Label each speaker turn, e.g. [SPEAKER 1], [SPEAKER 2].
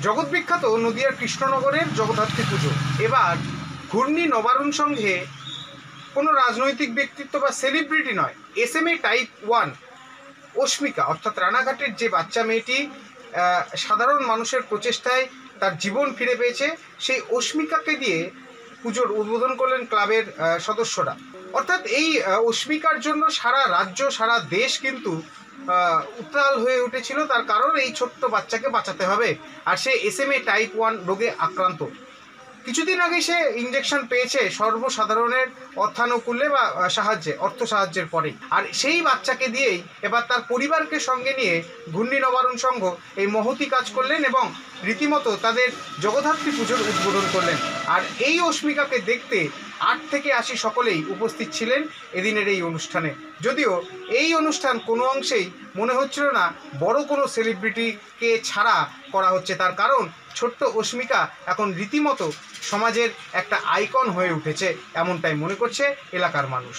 [SPEAKER 1] জগৎবিখ্যাত নদিয়ার কৃষ্ণনগরের জগদ্ধাত্রী পুজো। এবার ঘূর্ণি নবারুণ সংঘে কোনো রাজনৈতিক ব্যক্তিত্ব বা সেলিব্রিটি নয়, SMA টাইপ 1 অস্মিকা অর্থাৎ রানাঘাটের যে বাচ্চা মেয়েটি সাধারণ মানুষের প্রচেষ্টায় তার জীবন ফিরে পেয়েছে, সেই অস্মিকাকে দিয়ে পুজোর উদ্বোধন করলেন ক্লাবের সদস্যরা। অর্থাৎ এই অস্মিকার জন্য সারা রাজ্য সারা দেশ কিন্তু উত্তাল হয়ে উঠেছিল। তার কারণ এই ছোট্ট বাচ্চাকে বাঁচাতে হবে, আর সে SMA টাইপ 1 রোগে আক্রান্ত। কিছুদিন আগে সে ইঞ্জেকশন পেয়েছে সর্বসাধারণের অর্থানুকূল্যে বা অর্থ সাহায্যের পরে, আর সেই বাচ্চাকে দিয়েই এবার তার পরিবারকে সঙ্গে নিয়ে ঘূর্ণি নবারুণ সংঘ এই মহতি কাজ করলেন এবং রীতিমতো তাদের জগদ্ধাত্রী পুজোর উদ্বোধন করলেন। আর এই অস্মিকাকে দেখতে 8 থেকে 80 সকলেই উপস্থিত ছিলেন এদিনের এই অনুষ্ঠানে। যদিও এই অনুষ্ঠান কোনো অংশেই মনে হচ্ছিল না বড় কোনো সেলিব্রিটিকে ছাড়া করা হচ্ছে, তার কারণ ছোট্ট অস্মিকা এখন রীতিমতো সমাজের একটা আইকন হয়ে উঠেছে, এমনটাই মনে করছে এলাকার মানুষ।